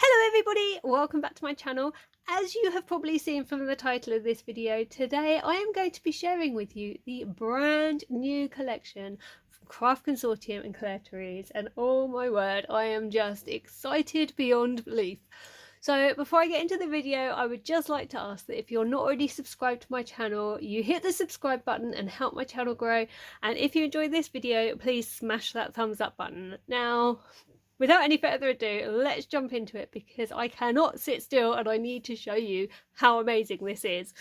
Hello everybody, welcome back to my channel. As you have probably seen from the title of this video, today I am going to be sharing with you the brand new collection from Craft Consortium and Clare Therese, and oh my word, I am just excited beyond belief. So before I get into the video, I would just like to ask that if you're not already subscribed to my channel, you hit the subscribe button and help my channel grow. And if you enjoyed this video, please smash that thumbs up button. Now, without any further ado, let's jump into it because I cannot sit still and I need to show you how amazing this is.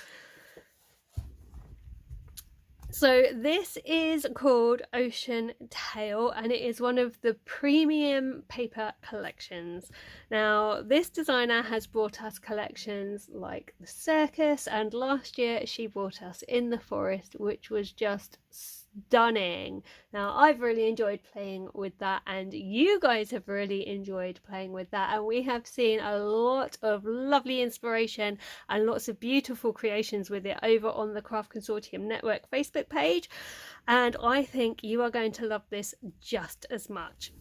So this is called Ocean Tale and it is one of the premium paper collections. Now this designer has brought us collections like the circus, and last year she brought us In the Forest, which was just stunning. Now I've really enjoyed playing with that and you guys have really enjoyed playing with that, and we have seen a lot of lovely inspiration and lots of beautiful creations with it over on the Craft Consortium Network Facebook page, and I think you are going to love this just as much.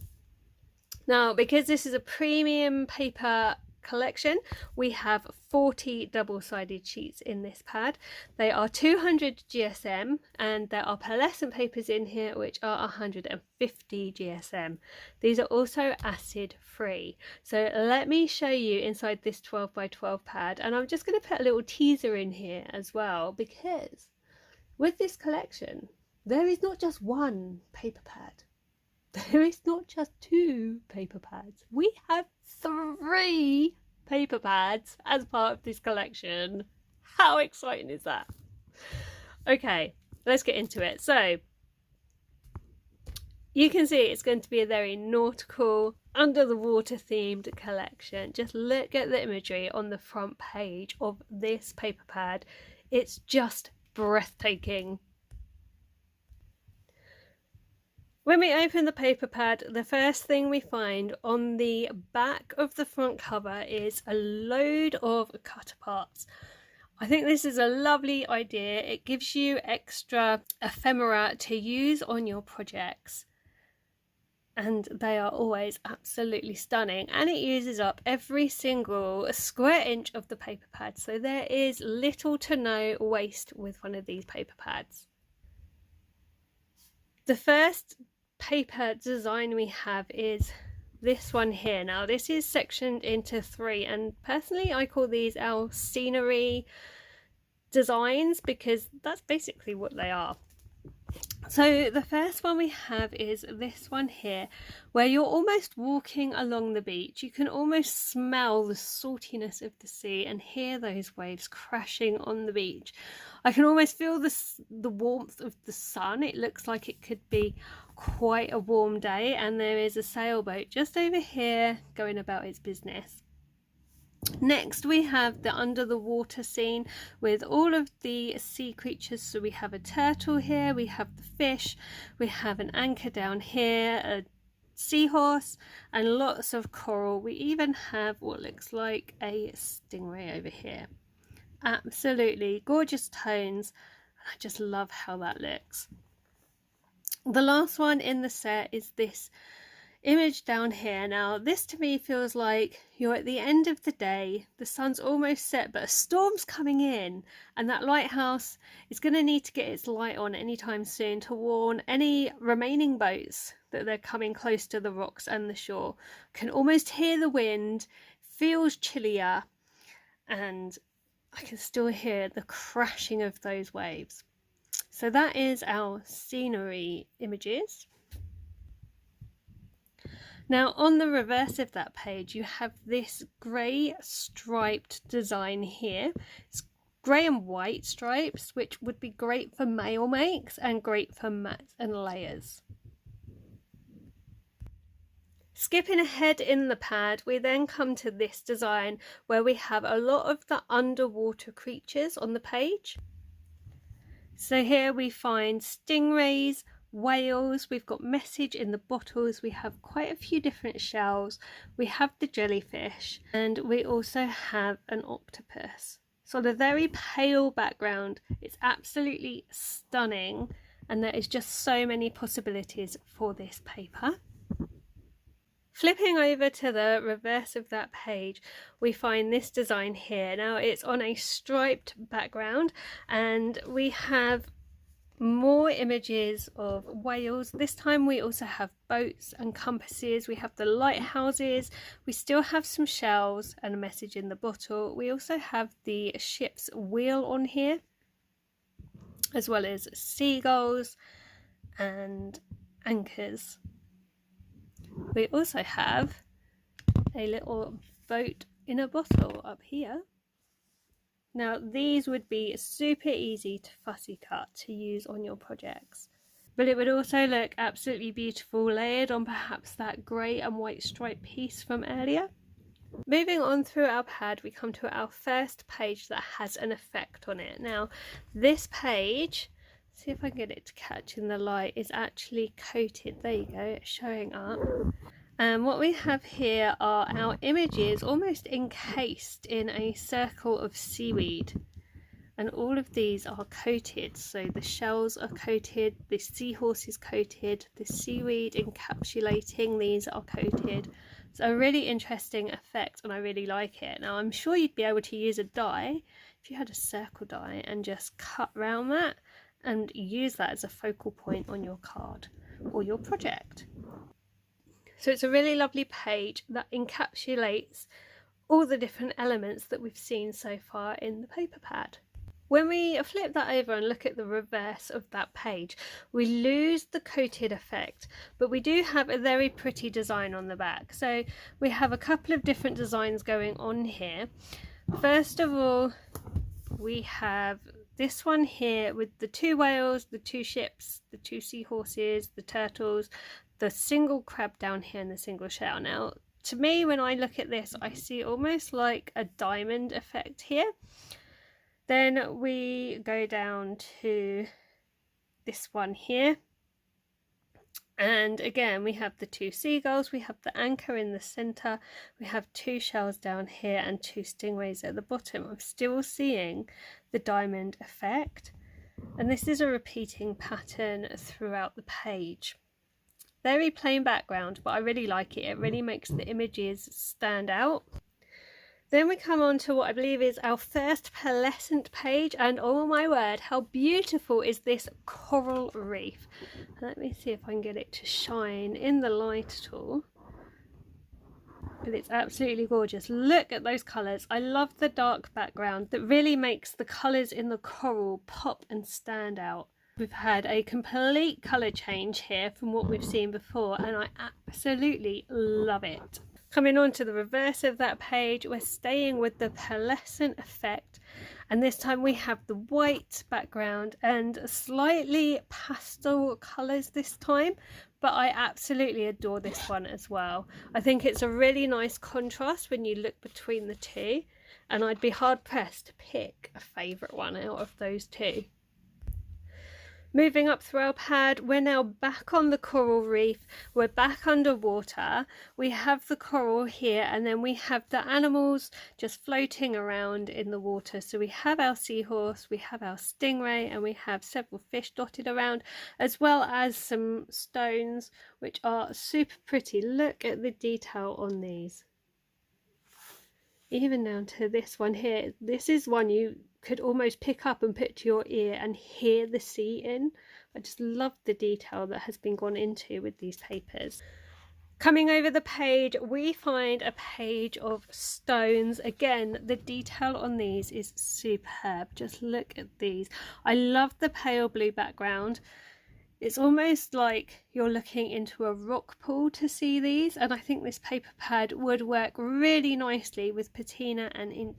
Now because this is a premium paper collection, we have 40 double-sided sheets in this pad. They are 200 GSM and there are pearlescent papers in here which are 150 GSM. These are also acid free. So let me show you inside this 12 by 12 pad, and I'm just going to put a little teaser in here as well, because with this collection there is not just one paper pad. There is not just two paper pads. We have 3 paper pads as part of this collection. How exciting is that? Okay, let's get into it. So you can see it's going to be a very nautical, under the water themed collection. Just look at the imagery on the front page of this paper pad. It's just breathtaking. When we open the paper pad, the first thing we find on the back of the front cover is a load of cut parts. I think this is a lovely idea. It gives you extra ephemera to use on your projects, and they are always absolutely stunning, and it uses up every single square inch of the paper pad, so there is little to no waste with one of these paper pads. The first paper design we have is this one here. Now this is sectioned into 3, and personally I call these our scenery designs because that's basically what they are. So the first one we have is this one here, where you're almost walking along the beach. You can almost smell the saltiness of the sea and hear those waves crashing on the beach. I can almost feel the warmth of the sun. It looks like it could be quite a warm day, and there is a sailboat just over here going about its business. Next we have the under the water scene with all of the sea creatures. So we have a turtle here, we have the fish, we have an anchor down here, a seahorse, and lots of coral. We even have what looks like a stingray over here. Absolutely gorgeous tones, and I just love how that looks. The last one in the set is this image down here. Now this to me feels like you're at the end of the day, the sun's almost set, but a storm's coming in, and that lighthouse is going to need to get its light on anytime soon to warn any remaining boats that they're coming close to the rocks and the shore. Can almost hear the wind, feels chillier, and I can still hear the crashing of those waves. So that is our scenery images. Now on the reverse of that page you have this grey striped design here. It's grey and white stripes, which would be great for mail makes and great for mats and layers. Skipping ahead in the pad, we then come to this design where we have a lot of the underwater creatures on the page. So here we find stingrays, whales, we've got message in the bottles, we have quite a few different shells, we have the jellyfish, and we also have an octopus. So on a very pale background, it's absolutely stunning, and there is just so many possibilities for this paper. Flipping over to the reverse of that page, we find this design here. Now it's on a striped background and we have more images of whales. This time we also have boats and compasses, we have the lighthouses, we still have some shells and a message in the bottle. We also have the ship's wheel on here, as well as seagulls and anchors. We also have a little boat in a bottle up here. Now these would be super easy to fussy cut to use on your projects, but it would also look absolutely beautiful layered on perhaps that grey and white striped piece from earlier. Moving on through our pad, we come to our first page that has an effect on it. Now this page, see if I can get it to catch in the light, is actually coated. There you go, it's showing up. And what we have here are our images almost encased in a circle of seaweed, and all of these are coated. So the shells are coated, the seahorse is coated, the seaweed encapsulating these are coated. It's a really interesting effect and I really like it. Now I'm sure you'd be able to use a die, if you had a circle die, and just cut around that and use that as a focal point on your card or your project. So it's a really lovely page that encapsulates all the different elements that we've seen so far in the paper pad. When we flip that over and look at the reverse of that page, we lose the coated effect, but we do have a very pretty design on the back. So we have a couple of different designs going on here. First of all, we have this one here with the two whales, the two ships, the two seahorses, the turtles, the single crab down here and the single shell. Now to me, when I look at this, I see almost like a diamond effect here. Then we go down to this one here, and again we have the two seagulls, we have the anchor in the center, we have two shells down here and two stingrays at the bottom. I'm still seeing the diamond effect, and this is a repeating pattern throughout the page. Very plain background, but I really like it. It really makes the images stand out. Then we come on to what I believe is our first pearlescent page, and oh my word, how beautiful is this coral reef. Let me see if I can get it to shine in the light at all. But it's absolutely gorgeous. Look at those colours. I love the dark background that really makes the colours in the coral pop and stand out. We've had a complete colour change here from what we've seen before, and I absolutely love it. Coming on to the reverse of that page, we're staying with the pearlescent effect, and this time we have the white background and slightly pastel colours this time, but I absolutely adore this one as well. I think it's a really nice contrast when you look between the two, and I'd be hard pressed to pick a favourite one out of those two. Moving up through our pad, we're now back on the coral reef, we're back underwater, we have the coral here, and then we have the animals just floating around in the water. So we have our seahorse, we have our stingray, and we have several fish dotted around, as well as some stones which are super pretty. Look at the detail on these. Even down to this one here. This is one you could almost pick up and put to your ear and hear the sea in. I just love the detail that has been gone into with these papers. Coming over the page, we find a page of stones. Again, the detail on these is superb. Just look at these. I love the pale blue background. It's almost like you're looking into a rock pool to see these, and I think this paper pad would work really nicely with patina and in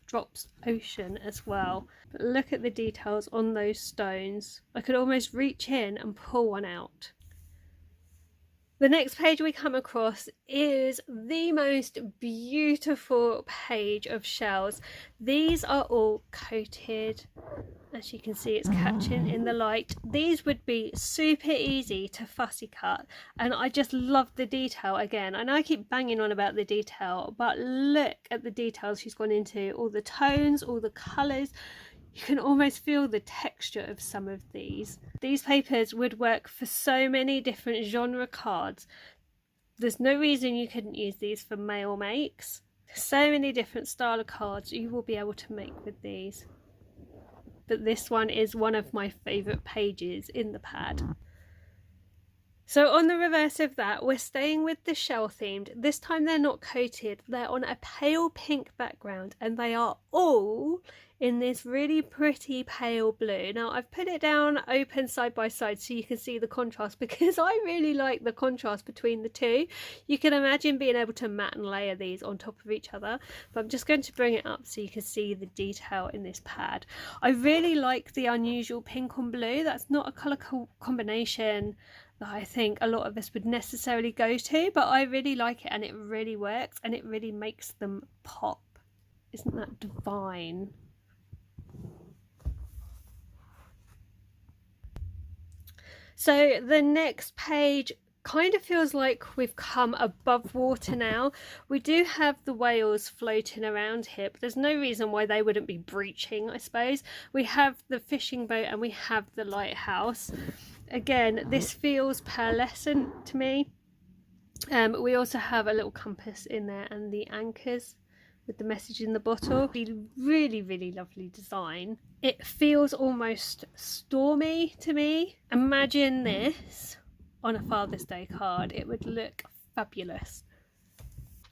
Drops Ocean as well. But look at the details on those stones. I could almost reach in and pull one out. The next page we come across is the most beautiful page of shells. These are all coated. As you can see, it's catching in the light. These would be super easy to fussy cut, and I just love the detail. Again, I know I keep banging on about the detail, but look at the details she's gone into, all the tones, all the colours. You can almost feel the texture of some of these. These papers would work for so many different genre cards. There's no reason you couldn't use these for mail makes. So many different style of cards you will be able to make with these. But this one is one of my favourite pages in the pad. So on the reverse of that, we're staying with the shell themed. This time they're not coated, they're on a pale pink background, and they are all in this really pretty pale blue. Now I've put it down open side by side so you can see the contrast, because I really like the contrast between the two. You can imagine being able to mat and layer these on top of each other, but I'm just going to bring it up so you can see the detail in this pad. I really like the unusual pink on blue. That's not a colour combination that I think a lot of us would necessarily go to, but I really like it, and it really works, and it really makes them pop. Isn't that divine? So the next page kind of feels like we've come above water now. We do have the whales floating around here, but there's no reason why they wouldn't be breaching, I suppose. We have the fishing boat and we have the lighthouse. Again, this feels pearlescent to me. We also have a little compass in there and the anchors with the message in the bottle. Really, really lovely design. It feels almost stormy to me. Imagine this on a Father's Day card. It would look fabulous.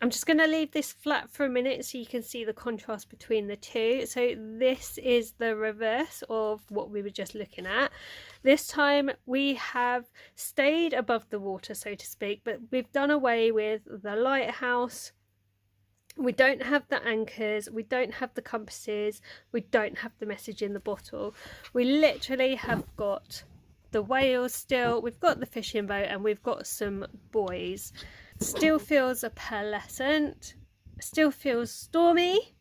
I'm just going to leave this flat for a minute so you can see the contrast between the two. So this is the reverse of what we were just looking at. This time we have stayed above the water, so to speak, but we've done away with the lighthouse. We don't have the anchors, we don't have the compasses, we don't have the message in the bottle. We literally have got the whales still, we've got the fishing boat, and we've got some buoys. Still feels a pearlescent, still feels stormy.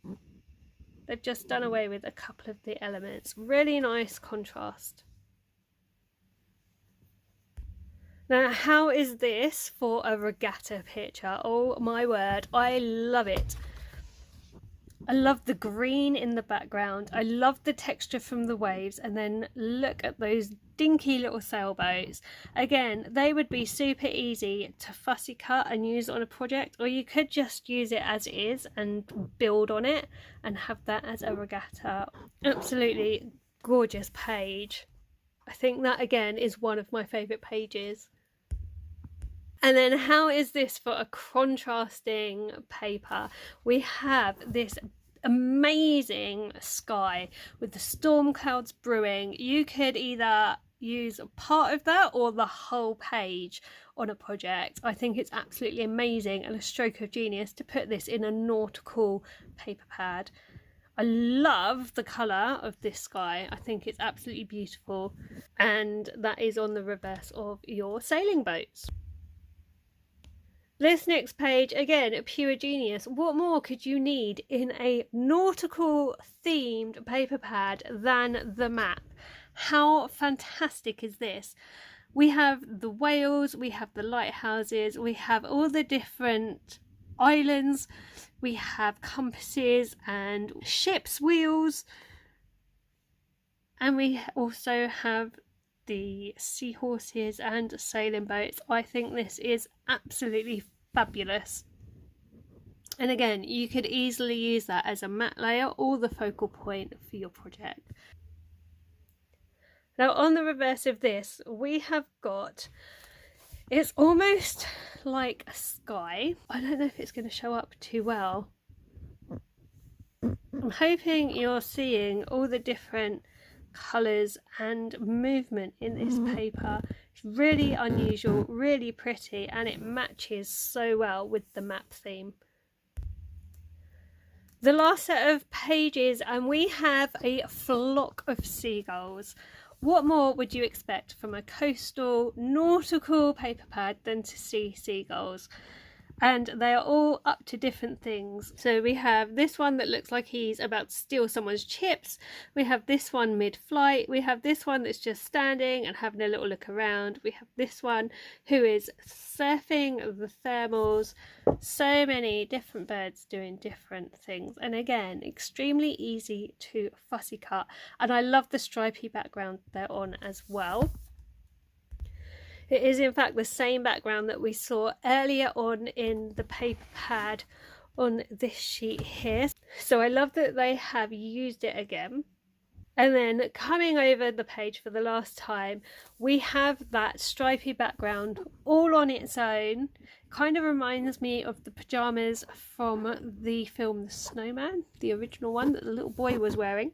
They've just done away with a couple of the elements. Really nice contrast. Now, how is this for a regatta picture? Oh my word, I love it. I love the green in the background. I love the texture from the waves, and then look at those dinky little sailboats. Again, they would be super easy to fussy cut and use on a project, or you could just use it as is and build on it and have that as a regatta. Absolutely gorgeous page. I think that again is one of my favourite pages. And then how is this for a contrasting paper? We have this amazing sky with the storm clouds brewing. You could either use part of that or the whole page on a project. I think it's absolutely amazing and a stroke of genius to put this in a nautical paper pad. I love the colour of this sky. I think it's absolutely beautiful, and that is on the reverse of your sailing boats. This next page, again, pure genius. What more could you need in a nautical themed paper pad than the map? How fantastic is this? We have the whales, we have the lighthouses, we have all the different islands, we have compasses and ships' wheels, and we also have the seahorses and sailing boats. I think this is absolutely fabulous, and again, you could easily use that as a matte layer or the focal point for your project. Now on the reverse of this, we have got, it's almost like a sky. I don't know if it's going to show up too well. I'm hoping you're seeing all the different colours and movement in this paper. It's really unusual, really pretty, and it matches so well with the map theme. The last set of pages, and we have a flock of seagulls. What more would you expect from a coastal nautical paper pad than to see seagulls? And they are all up to different things. So we have this one that looks like he's about to steal someone's chips. We have this one mid-flight. We have this one that's just standing and having a little look around. We have this one who is surfing the thermals. So many different birds doing different things. And again, extremely easy to fussy cut. And I love the stripy background they're on as well. It is in fact the same background that we saw earlier on in the paper pad on this sheet here. So I love that they have used it again. And then coming over the page for the last time, we have that stripy background all on its own. Kind of reminds me of the pyjamas from the film The Snowman, the original one that the little boy was wearing.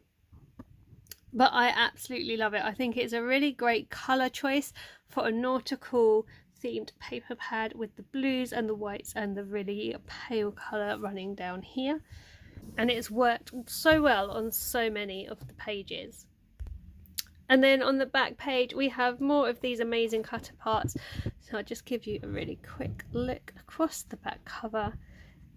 But I absolutely love it. I think it's a really great colour choice for a nautical themed paper pad with the blues and the whites and the really pale colour running down here. And it's worked so well on so many of the pages. And then on the back page we have more of these amazing cut aparts, so I'll just give you a really quick look across the back cover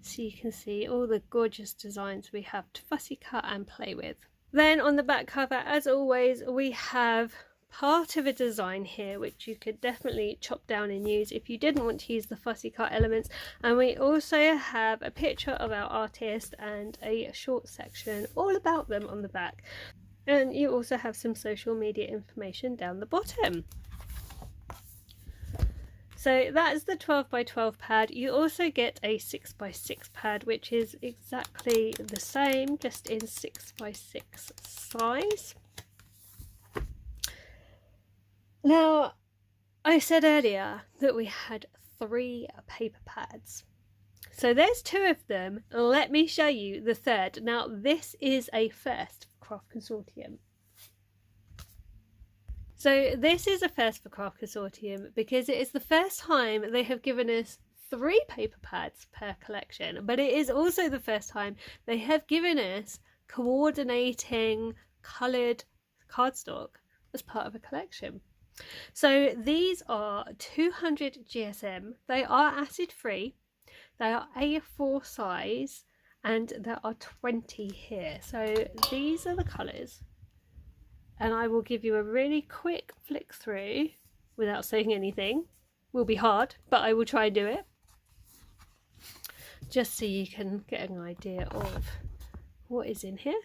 so you can see all the gorgeous designs we have to fussy cut and play with. Then on the back cover, as always, we have part of a design here which you could definitely chop down and use if you didn't want to use the fussy cut elements, and we also have a picture of our artist and a short section all about them on the back, and you also have some social media information down the bottom. So that's the 12x12 pad. You also get a 6x6 pad, which is exactly the same, just in 6x6 size. Now, I said earlier that we had 3 paper pads. So there's 2 of them. Let me show you the third. Now, this is a first for Craft Consortium. So this is a first for Craft Consortium because it is the first time they have given us 3 paper pads per collection, but it is also the first time they have given us coordinating coloured cardstock as part of a collection. So these are 200 GSM, they are acid free, they are A4 size, and there are 20 here. So these are the colours, and I will give you a really quick flick through without saying anything. Will be hard, but I will try and do it, just so you can get an idea of what is in here.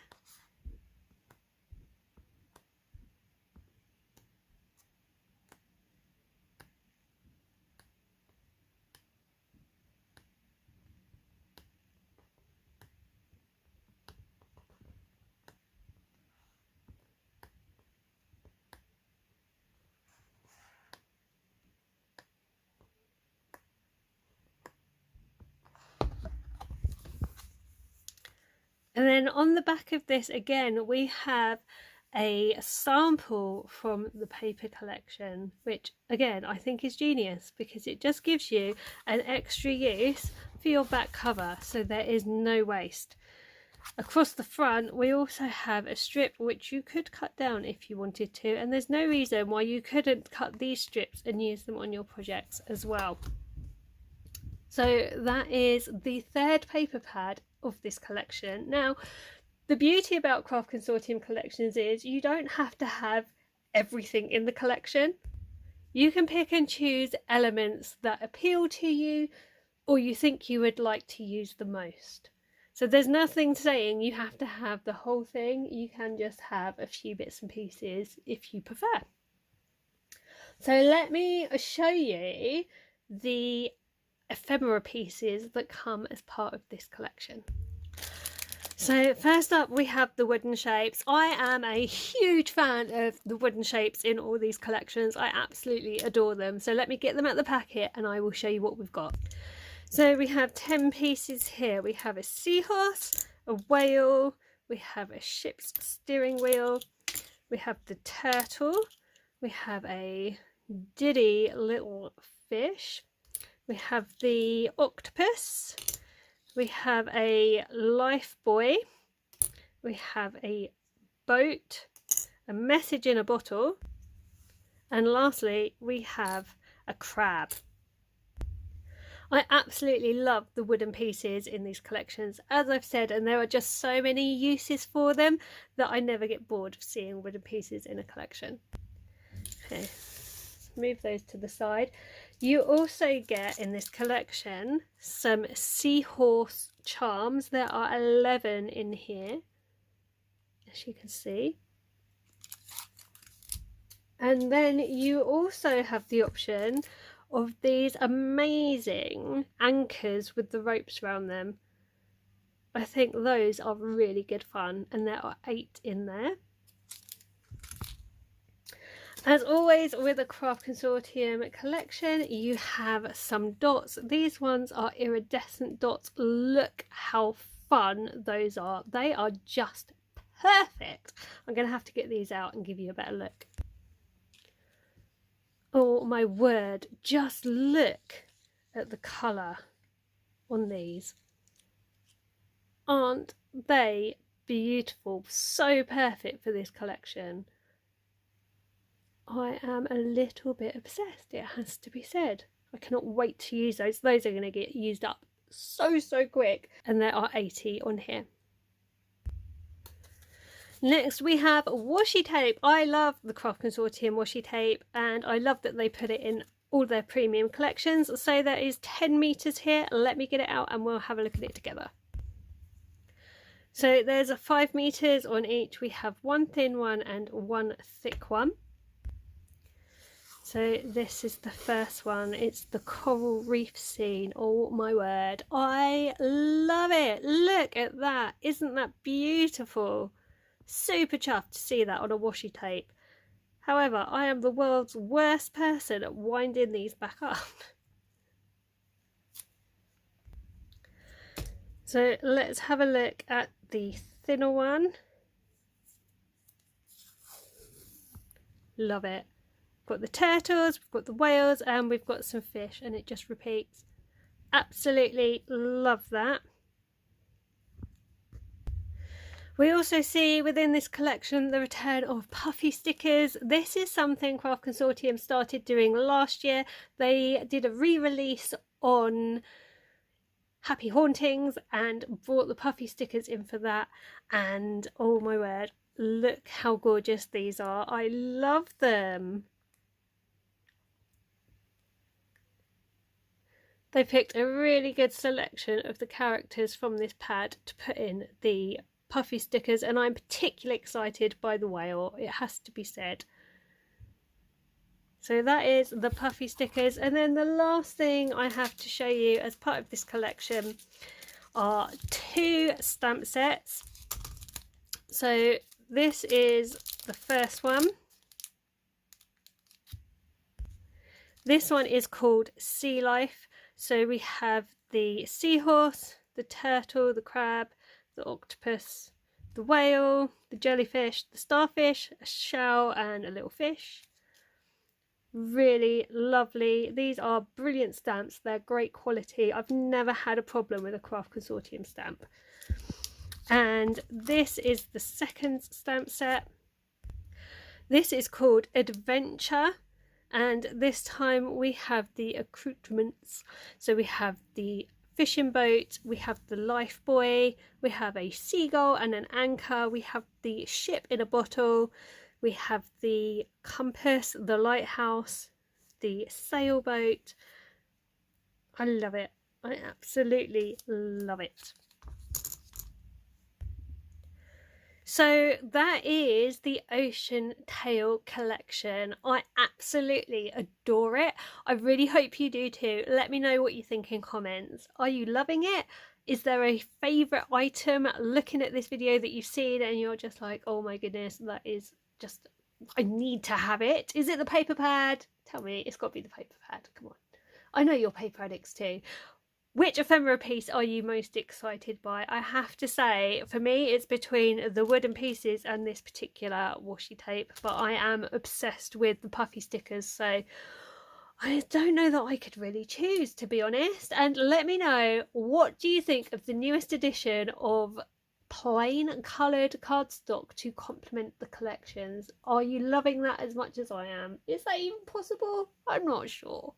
And then on the back of this again we have a sample from the paper collection, which again I think is genius because it just gives you an extra use for your back cover, so there is no waste. Across the front we also have a strip which you could cut down if you wanted to, and there's no reason why you couldn't cut these strips and use them on your projects as well. So that is the third paper pad of this collection. Now, the beauty about Craft Consortium collections is you don't have to have everything in the collection. You can pick and choose elements that appeal to you or you think you would like to use the most. So there's nothing saying you have to have the whole thing. You can just have a few bits and pieces if you prefer. So let me show you the ephemera pieces that come as part of this collection. So first up we have the wooden shapes. I am a huge fan of the wooden shapes in all these collections. I absolutely adore them. So let me get them out the packet and I will show you what we've got. So we have 10 pieces here. We have a seahorse, a whale, we have a ship's steering wheel, we have the turtle, we have a diddy little fish, we have the octopus, we have a life buoy, we have a boat, a message in a bottle, and lastly we have a crab. I absolutely love the wooden pieces in these collections, as I've said, and there are just so many uses for them that I never get bored of seeing wooden pieces in a collection. Okay, move those to the side. You also get in this collection some seahorse charms. There are 11 in here, as you can see. And then you also have the option of these amazing anchors with the ropes around them. I think those are really good fun, and there are 8 in there. As always with a Craft Consortium collection, you have some dots. These ones are iridescent dots. Look how fun those are. They are just perfect. I'm going to have to get these out and give you a better look. Oh my word, just look at the colour on these. Aren't they beautiful? So perfect for this collection. I am a little bit obsessed, it has to be said. I cannot wait to use those. Those are going to get used up so quick. And there are 80 on here. Next we have washi tape. I love the Craft Consortium washi tape, and I love that they put it in all their premium collections. So there is 10 meters here. Let me get it out and we'll have a look at it together. So there's a 5 meters on each. We have one thin one and one thick one. So this is the first one. It's the coral reef scene. Oh my word, I love it. Look at that. Isn't that beautiful? Super chuffed to see that on a washi tape. However, I am the world's worst person at winding these back up. So let's have a look at the thinner one. Love it. We've got the turtles, we've got the whales, and we've got some fish, and it just repeats. Absolutely love that. We also see within this collection the return of puffy stickers. This is something Craft Consortium started doing last year. They did a re-release on Happy Hauntings and brought the puffy stickers in for that, and oh my word, look how gorgeous these are. I love them. They picked a really good selection of the characters from this pad to put in the puffy stickers, and I'm particularly excited by the whale, it has to be said. So that is the puffy stickers, and then the last thing I have to show you as part of this collection are 2 stamp sets. So this is the first one. This one is called Sea Life. So we have the seahorse, the turtle, the crab, the octopus, the whale, the jellyfish, the starfish, a shell and a little fish. Really lovely. These are brilliant stamps. They're great quality. I've never had a problem with a Craft Consortium stamp. And this is the second stamp set. This is called Adventure, and this time we have the accoutrements. So we have the fishing boat, we have the life buoy, we have a seagull and an anchor, we have the ship in a bottle, we have the compass, the lighthouse, the sailboat. I love it. I absolutely love it. So that is the Ocean Tale collection. I absolutely adore it. I really hope you do too. Let me know what you think in comments. Are you loving it? Is there a favourite item looking at this video that you've seen and you're just like, oh my goodness, that is just, I need to have it? Is it the paper pad? Tell me, it's got to be the paper pad. Come on. I know you're paper addicts too. Which ephemera piece are you most excited by? I have to say, for me, it's between the wooden pieces and this particular washi tape, but I am obsessed with the puffy stickers, so I don't know that I could really choose, to be honest. And let me know, what do you think of the newest edition of plain coloured cardstock to complement the collections? Are you loving that as much as I am? Is that even possible? I'm not sure.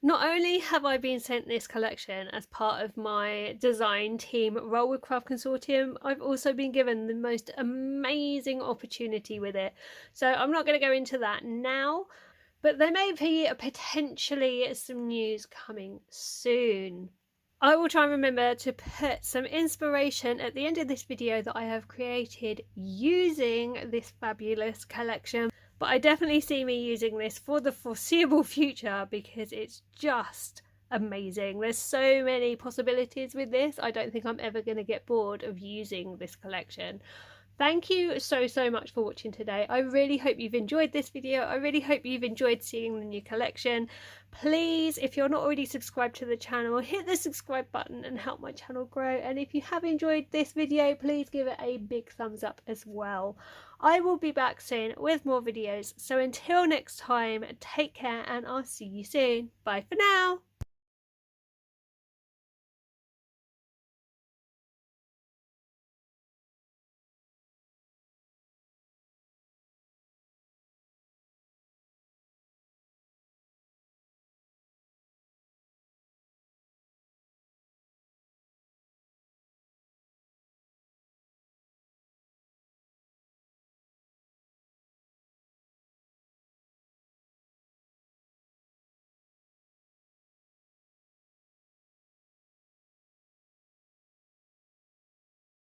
Not only have I been sent this collection as part of my design team role with Craft Consortium, I've also been given the most amazing opportunity with it. So I'm not going to go into that now, but there may be potentially some news coming soon. I will try and remember to put some inspiration at the end of this video that I have created using this fabulous collection. but I definitely see me using this for the foreseeable future because it's just amazing. There's so many possibilities with this. I don't think I'm ever going to get bored of using this collection. Thank you so much for watching today. I really hope you've enjoyed this video. I really hope you've enjoyed seeing the new collection. Please, if you're not already subscribed to the channel, hit the subscribe button and help my channel grow. And if you have enjoyed this video, please give it a big thumbs up as well. I will be back soon with more videos. So until next time, take care and I'll see you soon. Bye for now.